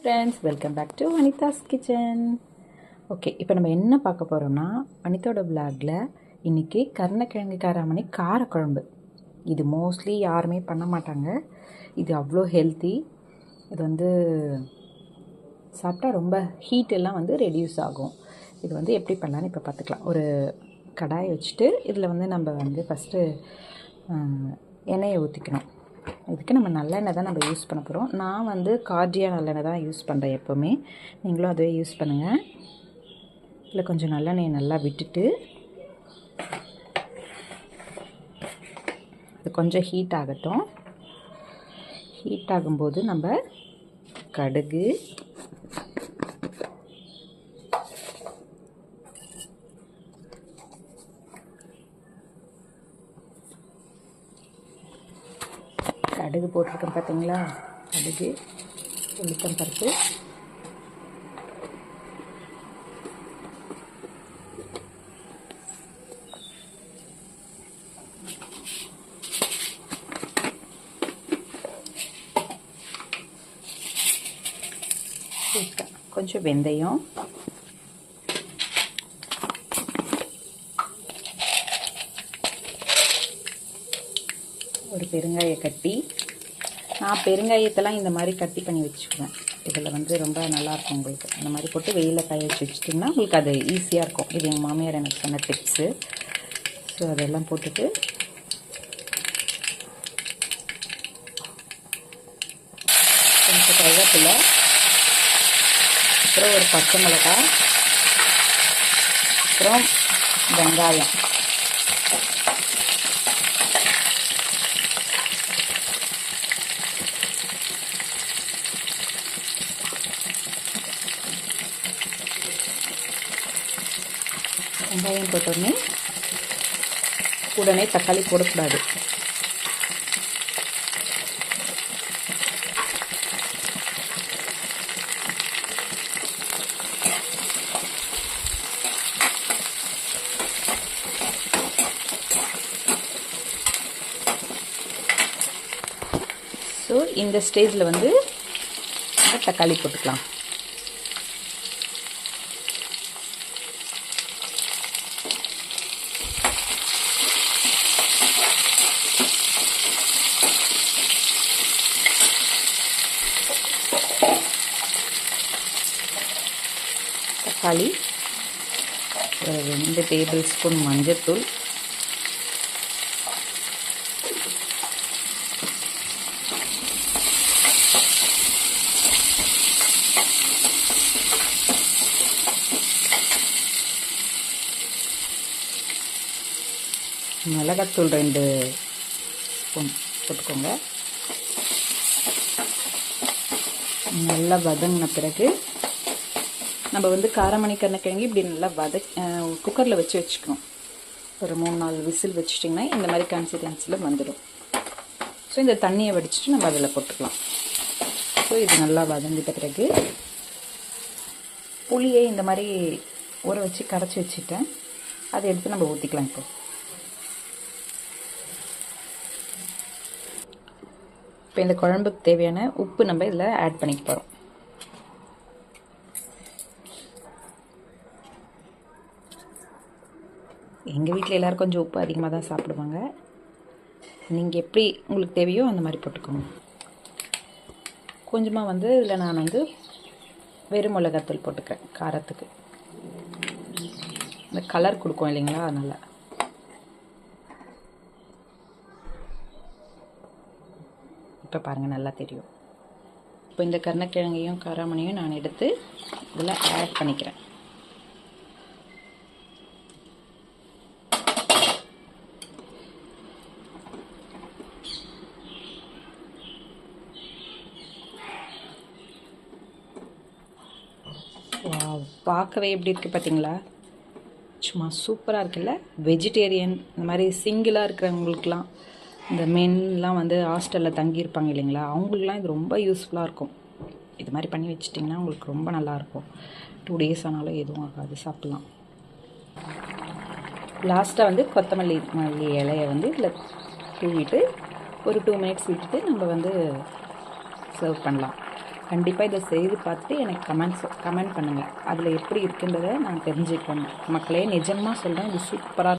Friends, welcome back to Vanitha's kitchen. Okay, இப்போ நம்ம என்ன பார்க்க போகிறோம்னா, வனிதாவோட விளாகில் இன்றைக்கி கருணக்கிழங்கு காராமணி காரக்குழம்பு. இது மோஸ்ட்லி யாருமே பண்ண மாட்டாங்க. இது அவ்வளோ ஹெல்த்தி. இது சாப்பிட்டா ரொம்ப ஹீட் எல்லாம் ரெடியூஸ் ஆகும். இது எப்படி பண்ணலான்னு இப்போ பார்த்துக்கலாம். ஒரு கடாயை வச்சுட்டு இதில் நம்ம ஃபஸ்ட்டு எண்ணெயை ஊற்றிக்கணும். இதுக்கு நம்ம நல்லெண்ணெய் தான் நம்ம யூஸ் பண்ண போகிறோம். நான் கார்டியா நல்லெண்ணெய் தான் யூஸ் பண்ணுறேன் எப்போவுமே. நீங்களும் அதுவே யூஸ் பண்ணுங்கள். இதில் கொஞ்சம் நல்லெண்ணெயை நல்லா விட்டுட்டு அது கொஞ்சம் ஹீட் ஆகட்டும். ஹீட் ஆகும்போது நம்ம கடுகு, கடுகு போட்டிருக்கேன் பார்த்தீங்களா, கடுகு, உளுத்தம் பருப்பு, கொஞ்சம் வெந்தயம், ஒரு பெருங்காய கட்டி. நான் பெருங்காயத்தெல்லாம் இந்த மாதிரி கட்டி பண்ணி வச்சுக்குவேன். இதில் ரொம்ப நல்லாயிருக்கும். உங்களுக்கு அந்த மாதிரி போட்டு வெயிலில் காய வச்சு வச்சுட்டிங்கன்னா உங்களுக்கு அது ஈஸியாக இருக்கும். இது எங்கள் மாமியார் எனக்கு சொன்ன டிப்ஸு. ஸோ அதெல்லாம் போட்டுட்டு கொஞ்சம் கருவேப்பிலை, அப்புறம் ஒரு பச்சை மிளகாய், அப்புறம் வெங்காயம், வெங்காயம் போட்டோடனே உடனே தக்காளி போடக்கூடாது. ஸோ இந்த ஸ்டேஜில் தக்காளி போட்டுக்கலாம். தக்காளி, ஒரு 2 டேபிள் ஸ்பூன் மஞ்சள்தூள், மிளகாத்தூள் 2 ஸ்பூன் போட்டுக்கோங்க. நல்லா வதங்கின பிறகு நம்ம காராமணி கருணக்கிழங்கு இப்படி நல்லா குக்கரில் வச்சுக்கணும். ஒரு 3-4 விசில் வச்சுட்டிங்கன்னா இந்த மாதிரி கன்சிஸ்டன்சியில் வந்துடும். ஸோ இந்த தண்ணியை வடிச்சிட்டு நம்ம அதில் போட்டுக்கலாம். ஸோ இது நல்லா வதங்கிட்ட பிறகு புளியை இந்த மாதிரி ஊற வச்சு கரைச்சி வச்சுட்டேன். அதை எடுத்து நம்ம ஊற்றிக்கலாம். இப்போ இந்த குழம்புக்கு தேவையான உப்பு நம்ம இதில் ஆட் பண்ணிக்க போகிறோம். எங்கள் வீட்டில் எல்லோரும் கொஞ்சம் உப்பு அதிகமாக தான் சாப்பிடுவாங்க. நீங்கள் எப்படி உங்களுக்கு தேவையோ அந்த மாதிரி போட்டுக்கோங்க. கொஞ்சமாக இதில் நான் வெறும் மிளகாத்தூள் போட்டுக்கிறேன் காரத்துக்கு. இந்த கலர் கொடுக்கும் இல்லைங்களா, அதனால். இப்போ பாருங்கள், நல்லா தெரியும். இப்போ இந்த கருணக்கிழங்கையும் காராமணியும் நான் எடுத்து இதில் ஆட் பண்ணிக்கிறேன். பார்க்கவே எப்படி இருக்குது பார்த்தீங்களா, சும்மா சூப்பராக இருக்குல்ல. வெஜிடேரியன் இந்த மாதிரி சிங்கிளாக இருக்கிறவங்களுக்குலாம், இந்த மென்லாம் ஹாஸ்டலில் தங்கியிருப்பாங்க இல்லைங்களா, அவங்களுக்குலாம் இது ரொம்ப யூஸ்ஃபுல்லாக இருக்கும். இது மாதிரி பண்ணி வச்சிட்டிங்கன்னா உங்களுக்கு ரொம்ப நல்லாயிருக்கும். 2 days ஆனாலும் எதுவும் ஆகாது, சாப்பிட்லாம். லாஸ்ட்டாக கொத்தமல்லி இலையை இதில் தூவிட்டு ஒரு 2 minutes விட்டுட்டு நம்ம சர்வ் பண்ணலாம். கண்டிப்பாக இதை செய்து பார்த்துட்டு எனக்கு கமெண்ட் பண்ணுங்கள். அதில் எப்படி இருக்குன்றதை நான் தெரிஞ்சுக்கணும் மக்களே. நிஜமாக சொல்கிறேன், இது சூப்பராக